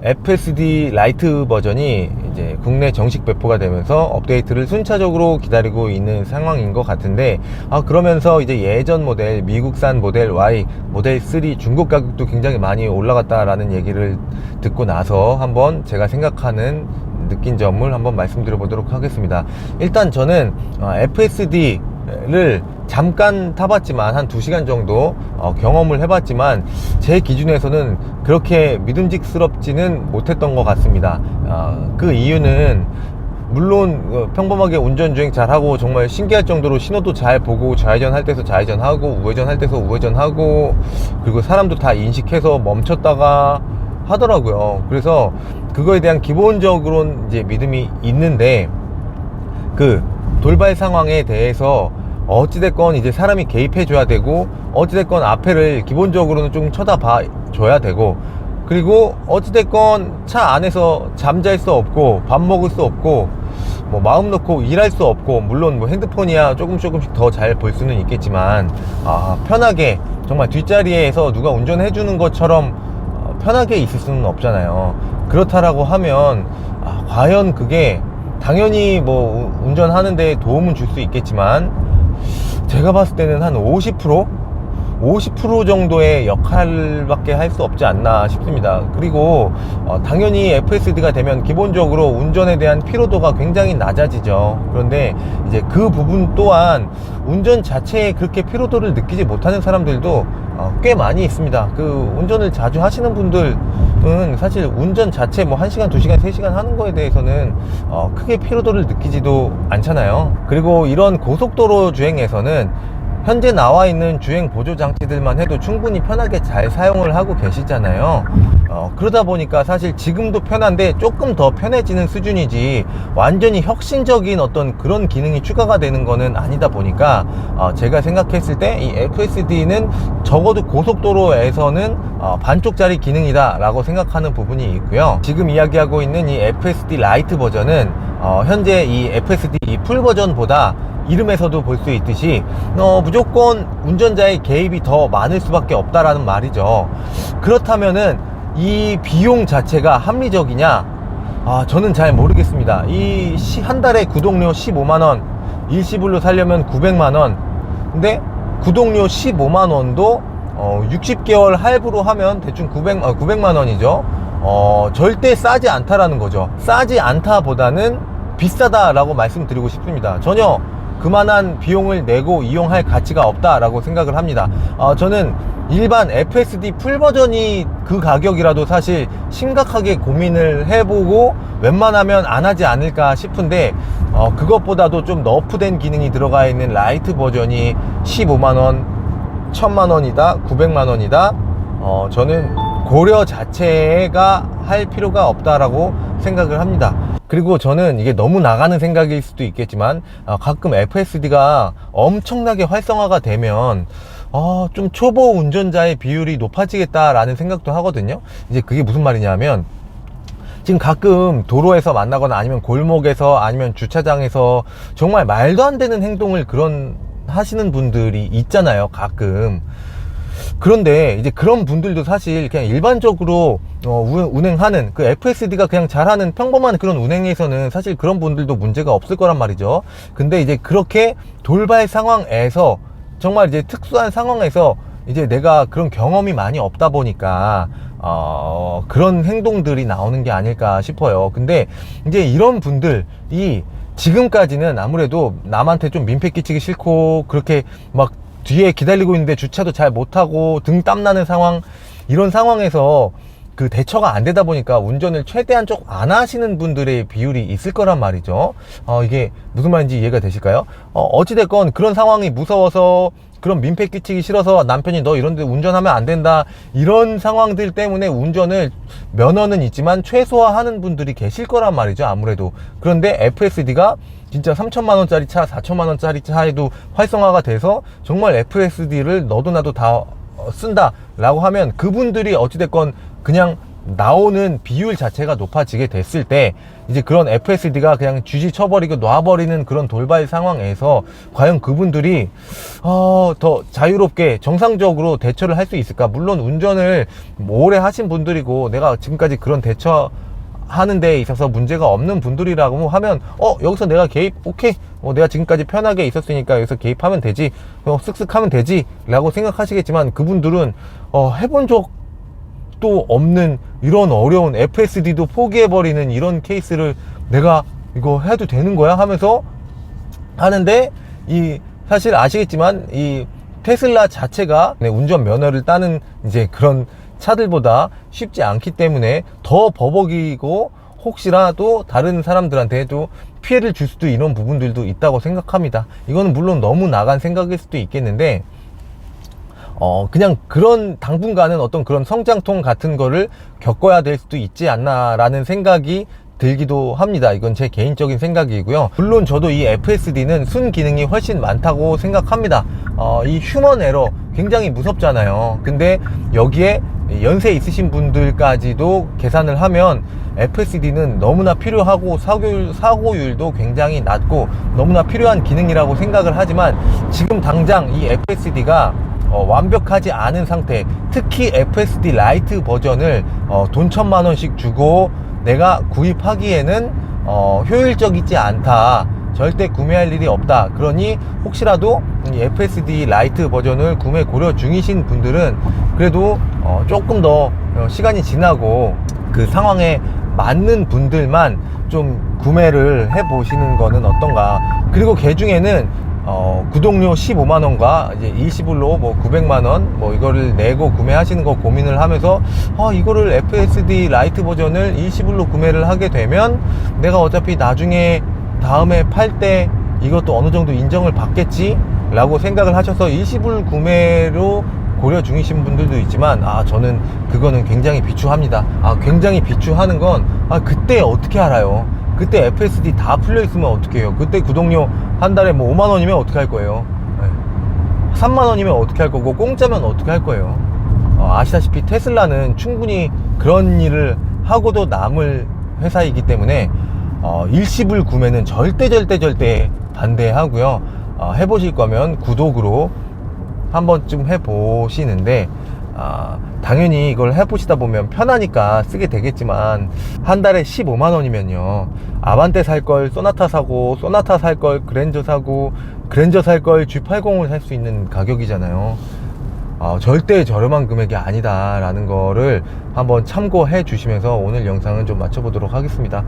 FSD 라이트 버전이 이제 국내 정식 배포가 되면서 업데이트를 순차적으로 기다리고 있는 상황인 것 같은데, 그러면서 이제 예전 모델 미국산 모델 Y, 모델 3 중국 가격도 굉장히 많이 올라갔다라는 얘기를 듣고 나서 한번 제가 생각하는 느낀 점을 한번 말씀드려 보도록 하겠습니다. 일단 저는 FSD를 잠깐 타봤지만 한 2시간 정도 경험을 해봤지만 제 기준에서는 그렇게 믿음직스럽지는 못했던 것 같습니다. 그 이유는 물론 평범하게 운전주행 잘하고 정말 신기할 정도로 신호도 잘 보고 좌회전 할 때서 좌회전하고 우회전 할 때서 우회전하고, 그리고 사람도 다 인식해서 멈췄다가 하더라고요. 그래서 그거에 대한 기본적으로는 이제 믿음이 있는데, 그 돌발 상황에 대해서 어찌됐건 이제 사람이 개입해 줘야 되고, 어찌됐건 앞에를 기본적으로는 좀 쳐다봐 줘야 되고, 그리고 어찌됐건 차 안에서 잠잘 수 없고 밥 먹을 수 없고 뭐 마음 놓고 일할 수 없고, 물론 뭐 핸드폰이야 조금씩 더 잘 볼 수는 있겠지만 편하게 정말 뒷자리에서 누가 운전해 주는 것처럼 편하게 있을 수는 없잖아요. 그렇다라고 하면 과연 그게 당연히 뭐 운전하는데 도움은 줄 수 있겠지만, 제가 봤을 때는 한 50% 정도의 역할밖에 할 수 없지 않나 싶습니다. 그리고 당연히 FSD가 되면 기본적으로 운전에 대한 피로도가 굉장히 낮아지죠. 그런데 이제 그 부분 또한 운전 자체에 그렇게 피로도를 느끼지 못하는 사람들도 꽤 많이 있습니다. 그 운전을 자주 하시는 분들은 사실 운전 자체 뭐 1시간, 2시간, 3시간 하는 거에 대해서는 크게 피로도를 느끼지도 않잖아요. 그리고 이런 고속도로 주행에서는 현재 나와 있는 주행 보조 장치들만 해도 충분히 편하게 잘 사용을 하고 계시잖아요. 그러다 보니까 사실 지금도 편한데 조금 더 편해지는 수준이지 완전히 혁신적인 어떤 그런 기능이 추가가 되는 거는 아니다 보니까 제가 생각했을 때 이 FSD는 적어도 고속도로에서는 반쪽짜리 기능이다 라고 생각하는 부분이 있고요. 지금 이야기하고 있는 이 FSD 라이트 버전은 현재 이 FSD 이 풀 버전보다 이름에서도 볼 수 있듯이 무조건 운전자의 개입이 더 많을 수밖에 없다라는 말이죠. 그렇다면은 이 비용 자체가 합리적이냐? 저는 잘 모르겠습니다. 이 한 달에 구독료 15만원, 일시불로 살려면 900만원. 근데 구독료 15만원도 60개월 할부로 하면 대충 900만원이죠. 절대 싸지 않다라는 거죠. 싸지 않다보다는 비싸다라고 말씀드리고 싶습니다. 전혀 그만한 비용을 내고 이용할 가치가 없다라고 생각을 합니다. 저는 일반 FSD 풀 버전이 그 가격이라도 사실 심각하게 고민을 해보고 웬만하면 안 하지 않을까 싶은데, 그것보다도 좀 너프된 기능이 들어가 있는 라이트 버전이 15만원, 1000만원이다, 900만원이다, 저는 고려 자체가 할 필요가 없다라고 생각을 합니다. 그리고 저는 이게 너무 나가는 생각일 수도 있겠지만 가끔 FSD가 엄청나게 활성화가 되면 좀 초보 운전자의 비율이 높아지겠다라는 생각도 하거든요. 이제 그게 무슨 말이냐면, 지금 가끔 도로에서 만나거나 아니면 골목에서 아니면 주차장에서 정말 말도 안 되는 행동을 하시는 분들이 있잖아요, 가끔. 그런데 이제 그런 분들도 사실 그냥 일반적으로 운행하는 그 FSD가 그냥 잘하는 평범한 그런 운행에서는 사실 그런 분들도 문제가 없을 거란 말이죠. 근데 이제 그렇게 돌발 상황에서, 정말 이제 특수한 상황에서 이제 내가 그런 경험이 많이 없다 보니까 그런 행동들이 나오는 게 아닐까 싶어요. 근데 이제 이런 분들이 지금까지는 아무래도 남한테 좀 민폐 끼치기 싫고, 그렇게 막 뒤에 기다리고 있는데 주차도 잘 못하고 등 땀나는 상황, 이런 상황에서 그 대처가 안 되다 보니까 운전을 최대한 좀 안 하시는 분들의 비율이 있을 거란 말이죠. 이게 무슨 말인지 이해가 되실까요? 어찌됐건 그런 상황이 무서워서, 그런 민폐 끼치기 싫어서 남편이 너 이런데 운전하면 안 된다, 이런 상황들 때문에 운전을 면허는 있지만 최소화하는 분들이 계실 거란 말이죠, 아무래도. 그런데 FSD가 진짜 3천만원짜리 차, 4천만원짜리 차에도 활성화가 돼서 정말 FSD를 너도 나도 다 쓴다 라고 하면, 그분들이 어찌됐건 그냥 나오는 비율 자체가 높아지게 됐을 때 이제 그런 FSD가 그냥 쥐지 쳐버리고 놔버리는 그런 돌발 상황에서 과연 그분들이 더 자유롭게 정상적으로 대처를 할 수 있을까? 물론 운전을 오래 하신 분들이고 내가 지금까지 그런 하는 데 있어서 문제가 없는 분들이라고 하면 여기서 내가 개입 오케이, 내가 지금까지 편하게 있었으니까 여기서 개입하면 되지, 쓱쓱 하면 되지 라고 생각하시겠지만, 그분들은 해본 적도 없는 이런 어려운 FSD도 포기해버리는 이런 케이스를 내가 이거 해도 되는 거야 하면서 하는데, 사실 아시겠지만 이 테슬라 자체가 운전 면허를 따는 이제 그런 차들보다 쉽지 않기 때문에 더 버벅이고 혹시라도 다른 사람들한테도 피해를 줄 수도 있는 부분들도 있다고 생각합니다. 이거는 물론 너무 나간 생각일 수도 있겠는데, 그냥 그런 당분간은 어떤 그런 성장통 같은 거를 겪어야 될 수도 있지 않나 라는 생각이 들기도 합니다. 이건 제 개인적인 생각이고요. 물론 저도 이 FSD는 순기능이 훨씬 많다고 생각합니다. 이 휴먼 에러 굉장히 무섭잖아요. 근데 여기에 연세 있으신 분들까지도 계산을 하면 FSD는 너무나 필요하고 사고율도 굉장히 낮고 너무나 필요한 기능이라고 생각을 하지만, 지금 당장 이 FSD가 완벽하지 않은 상태, 특히 FSD 라이트 버전을 돈 1,000만원씩 주고 내가 구입하기에는 효율적이지 않다, 절대 구매할 일이 없다, 그러니 혹시라도 이 FSD 라이트 버전을 구매 고려 중이신 분들은 그래도 조금 더 시간이 지나고 그 상황에 맞는 분들만 좀 구매를 해 보시는 거는 어떤가. 그리고 그 중에는 구독료 15만원과 이제 일시불로 900만원 이거를 내고 구매하시는 거 고민을 하면서 이거를 FSD 라이트 버전을 일시불로 구매를 하게 되면 내가 어차피 나중에 다음에 팔 때 이것도 어느 정도 인정을 받겠지 라고 생각을 하셔서 일시불 구매로 고려 중이신 분들도 있지만, 저는 그거는 굉장히 비추합니다. 굉장히 비추하는 건 그때 어떻게 알아요? 그때 FSD 다 풀려 있으면 어떻게 해요? 그때 구독료 한 달에 5만원이면 어떻게 할 거예요? 3만원이면 어떻게 할 거고, 공짜면 어떻게 할 거예요? 아시다시피 테슬라는 충분히 그런 일을 하고도 남을 회사이기 때문에 일시불 구매는 절대 반대하고요. 해보실 거면 구독으로 한 번쯤 해보시는데, 당연히 이걸 해보시다 보면 편하니까 쓰게 되겠지만, 한 달에 15만원이면요 아반떼 살걸 소나타 사고, 소나타 살걸 그랜저 사고, 그랜저 살걸 G80을 살 수 있는 가격이잖아요. 절대 저렴한 금액이 아니다 라는 거를 한번 참고해 주시면서 오늘 영상은 좀 마쳐보도록 하겠습니다.